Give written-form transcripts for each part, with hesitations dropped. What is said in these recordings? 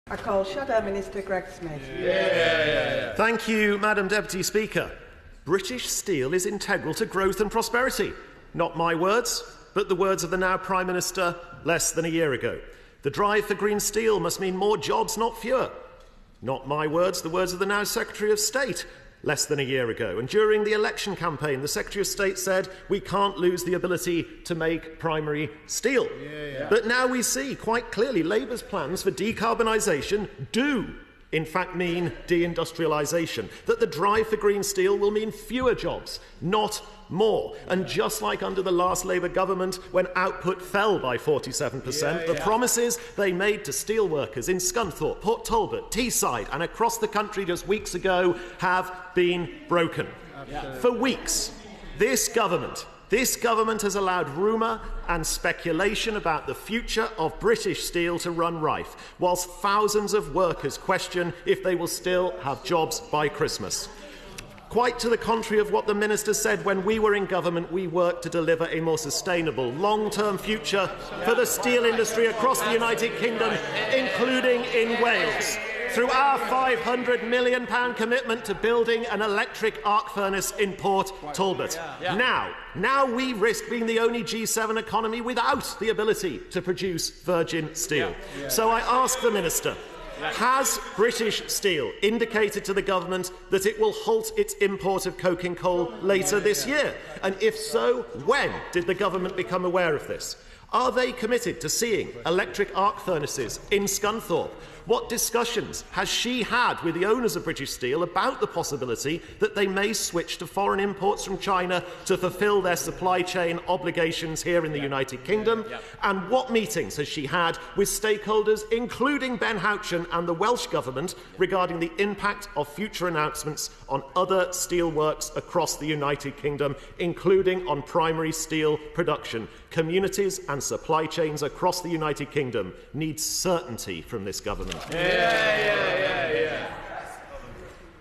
I call Shadow Minister Greg Smith. Thank you, Madam Deputy Speaker. British steel is integral to growth and prosperity. Not my words, but the words of the now Prime Minister less than a year ago. The drive for green steel must mean more jobs, not fewer. Not my words, the words of the now Secretary of State less than a year ago. And during the election campaign, the Secretary of State said we can't lose the ability to make primary steel. But now we see quite clearly Labour's plans for decarbonisation do in fact mean de-industrialisation, that the drive for green steel will mean fewer jobs, not more. And just like under the last Labour government, when output fell by 47%, the promises they made to steelworkers in Scunthorpe, Port Talbot, Teesside and across the country just weeks ago have been broken. For weeks, this government has allowed rumour and speculation about the future of British steel to run rife, whilst thousands of workers question if they will still have jobs by Christmas. Quite to the contrary of what the Minister said when we were in government, we worked to deliver a more sustainable, long-term future for the steel industry across the United Kingdom, including in Wales, through our £500 million commitment to building an electric arc furnace in Port Talbot. Now we risk being the only G7 economy without the ability to produce virgin steel. So I ask the Minister, has British Steel indicated to the government that it will halt its import of coking coal later this year? And if so, when did the government become aware of this? Are they committed to seeing electric arc furnaces in Scunthorpe? What discussions has she had with the owners of British Steel about the possibility that they may switch to foreign imports from China to fulfil their supply chain obligations here in the United Kingdom? And what meetings has she had with stakeholders, including Ben Houchen and the Welsh Government, regarding the impact of future announcements on other steelworks across the United Kingdom, including on primary steel production? Communities and supply chains across the United Kingdom need certainty from this government.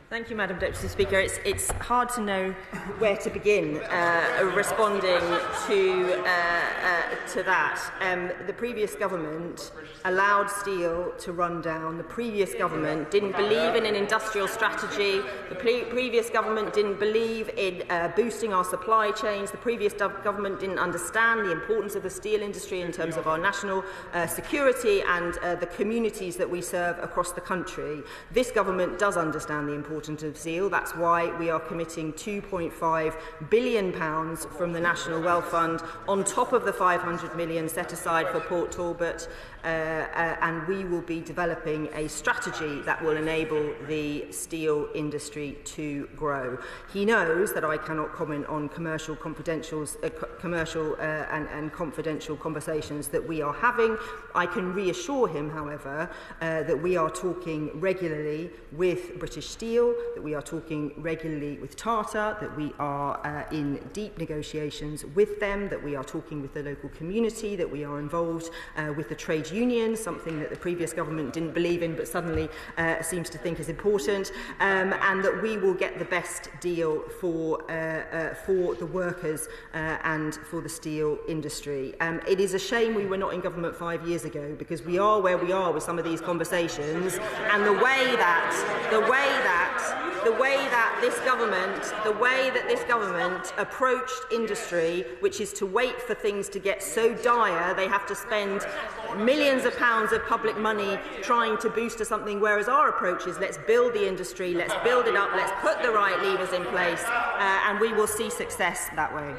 Thank you, Madam Deputy Speaker. It's hard to know where to begin responding to that. The previous government allowed steel to run down. The previous government didn't believe in an industrial strategy. The previous government didn't believe in boosting our supply chains. The previous government didn't understand the importance of the steel industry in terms of our national security and the communities that we serve across the country. This government does understand the importance of steel. That's why we are committing £2.5 billion from the National Wealth Fund on top of the £500 million set aside for Port Talbot, and we will be developing a strategy that will enable the steel industry to grow. He knows that I cannot comment on commercial and confidential conversations that we are having. I can reassure him, however, that we are talking regularly with British Steel, that we are talking regularly with Tata, that we are in deep negotiations with them, that we are talking with the local community, that we are involved with the trade unions, something that the previous government didn't believe in but suddenly seems to think is important, and that we will get the best deal for the workers and for the steel industry. It is a shame we were not in government 5 years ago, because we are where we are with some of these conversations, and the way that this government approached industry, which is to wait for things to get so dire they have to spend millions of pounds of public money trying to boost to something, whereas our approach is let's build the industry, let's build it up, let's put the right levers in place, and we will see success that way.